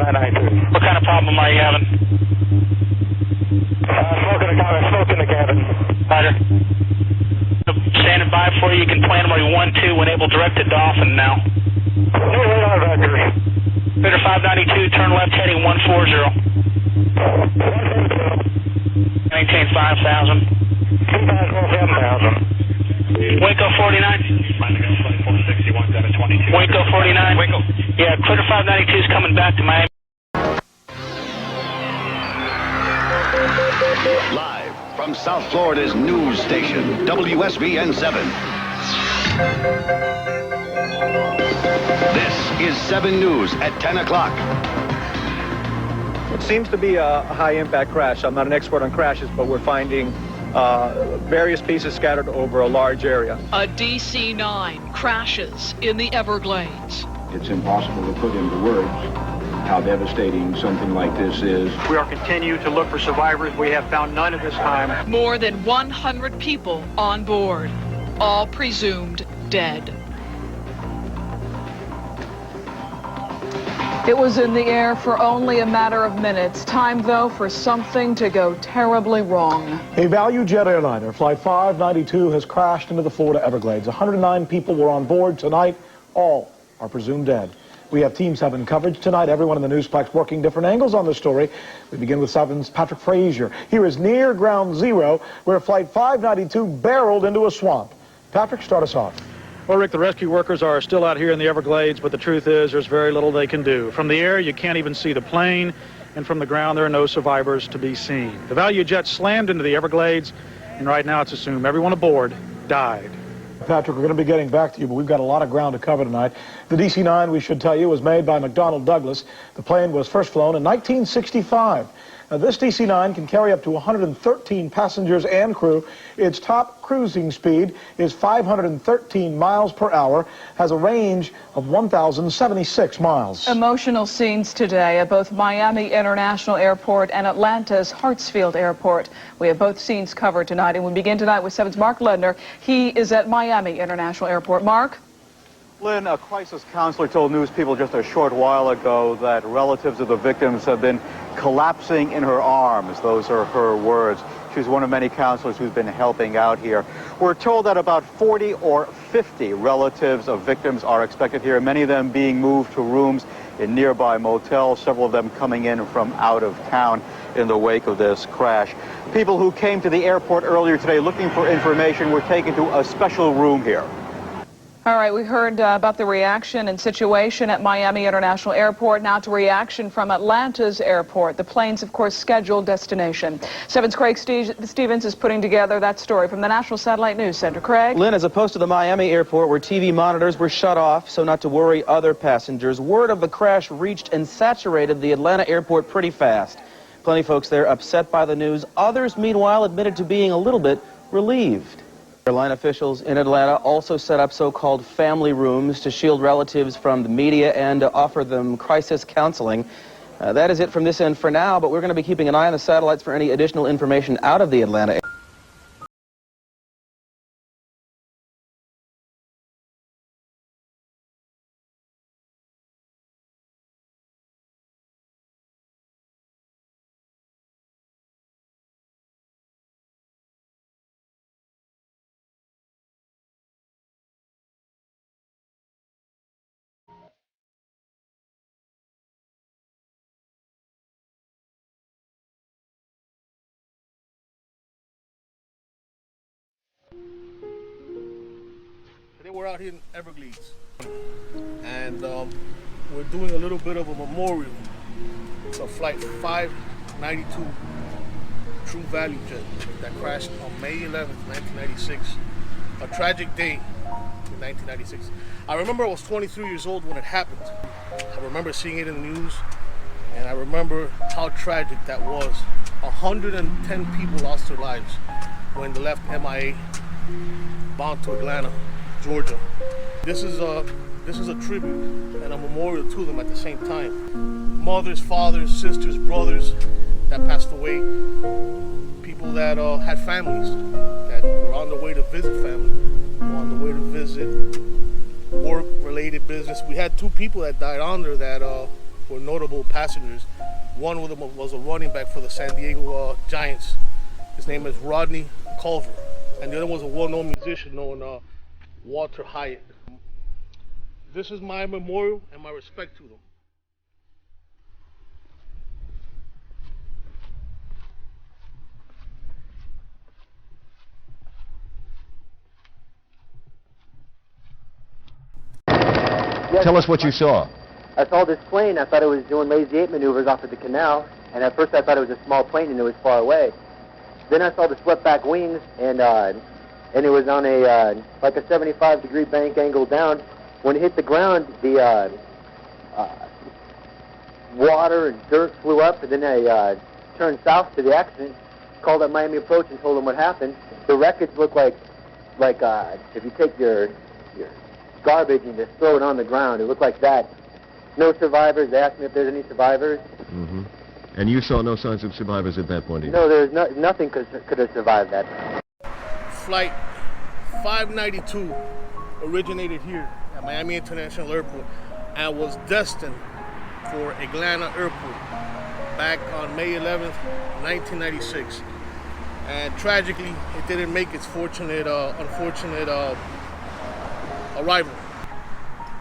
5992. What kind of problem are you having? Smoke in the cabin. Roger. Standing by for you. You can plan where you want to. Enable directed Dolphin now. No radar vectors. Victor 592, turn left heading 140. Maintain 5,000. 7,000. Waco 49. Waco 49. Waco. Yeah, Critter 592 is coming back to Miami. Live from South Florida's news station, WSVN 7. This is 7 News at 10 o'clock. It seems to be a high-impact crash. I'm not an expert on crashes, but we're finding various pieces scattered over a large area. A DC-9 crashes in the Everglades. It's impossible to put into words how devastating something like this is. We are continuing to look for survivors. We have found none at this time. More than 100 people on board, all presumed dead. It was in the air for only a matter of minutes. Time, though, for something to go terribly wrong. A Valuejet airliner, Flight 592, has crashed into the Florida Everglades. 109 people were on board tonight. All are presumed dead. We have Team 7 coverage tonight. Everyone in the Newsplex working different angles on the story. We begin with 7's Patrick Frazier. Here is near ground zero, where Flight 592 barreled into a swamp. Patrick, start us off. Well, Rick, the rescue workers are still out here in the Everglades, but the truth is there's very little they can do. From the air, you can't even see the plane, and from the ground, there are no survivors to be seen. The Valuejet slammed into the Everglades, and right now it's assumed everyone aboard died. Patrick, we're going to be getting back to you, but we've got a lot of ground to cover tonight. The DC-9, we should tell you, was made by McDonnell Douglas. The plane was first flown in 1965. Now, this DC-9 can carry up to 113 passengers and crew. Its top cruising speed is 513 miles per hour, has a range of 1,076 miles. Emotional scenes today at both Miami International Airport and Atlanta's Hartsfield Airport. We have both scenes covered tonight, and we begin tonight with 7's Mark Ledner. He is at Miami International Airport. Mark? Lynn, a crisis counselor told news people just a short while ago that relatives of the victims have been collapsing in her arms. Those are her words. She's one of many counselors who's been helping out here. We're told that about 40 or 50 relatives of victims are expected here, many of them being moved to rooms in nearby motels, several of them coming in from out of town in the wake of this crash. People who came to the airport earlier today looking for information were taken to a special room here. All right, we heard about the reaction and situation at Miami International Airport. Now to reaction from Atlanta's airport, the plane's, of course, scheduled destination. 7's Craig Stevens is putting together that story from the National Satellite News Center. Craig? Lynn, as opposed to the Miami airport where TV monitors were shut off, so not to worry other passengers, word of the crash reached and saturated the Atlanta airport pretty fast. Plenty of folks there upset by the news. Others, meanwhile, admitted to being a little bit relieved. Airline officials in Atlanta also set up so-called family rooms to shield relatives from the media and to offer them crisis counseling. That is it from this end for now, but we're going to be keeping an eye on the satellites for any additional information out of the Atlanta area. Today we're out here in Everglades, and we're doing a little bit of a memorial. It's a Flight 592 True Valuejet that crashed on May 11th, 1996. A tragic day in 1996. I remember I was 23 years old when it happened. I remember seeing it in the news, and I remember how tragic that was. 110 people lost their lives when they left MIA, bound to Atlanta, Georgia. This is a tribute and a memorial to them at the same time. Mothers, fathers, sisters, brothers that passed away. People that had families, that were on the way to visit family, were on the way to visit work-related business. We had 2 people that died on there that were notable passengers. One of them was a running back for the San Diego Giants. His name is Rodney Culver. And the other was a well-known musician known Walter Hyatt. This is my memorial and my respect to them. Tell us what you saw. I saw this plane. I thought it was doing lazy 8 maneuvers off of the canal, and at first I thought it was a small plane and it was far away. Then I saw the swept back wings, and it was on a like a 75-degree bank angle down. When it hit the ground, the water and dirt flew up, and then I turned south to the accident, called up Miami Approach and told them what happened. The wreckage looked like if you take your garbage and just throw it on the ground. It looked like that. No survivors. They asked me if there's any survivors. Mm-hmm. And you saw no signs of survivors at that point either? No, there's nothing could have survived that. Flight 592 originated here at Miami International Airport and was destined for Atlanta Airport back on May 11th, 1996. And tragically, it didn't make its unfortunate arrival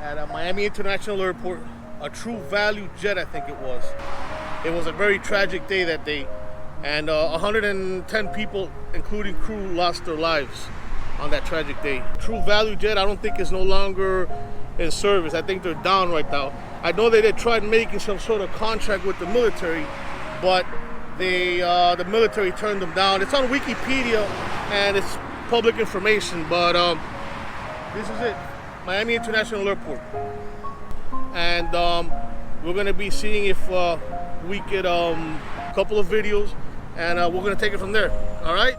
at Miami International Airport. A true Valuejet, I think it was. It was a very tragic day that day, and 110 people, including crew, lost their lives on that tragic day. True Valuejet, I don't think is no longer in service. I think they're down right now. I know they tried making some sort of contract with the military, but the military turned them down. It's on Wikipedia and it's public information, but this is it, Miami International Airport. And we're gonna be seeing if we get a couple of videos, and we're gonna take it from there. All right.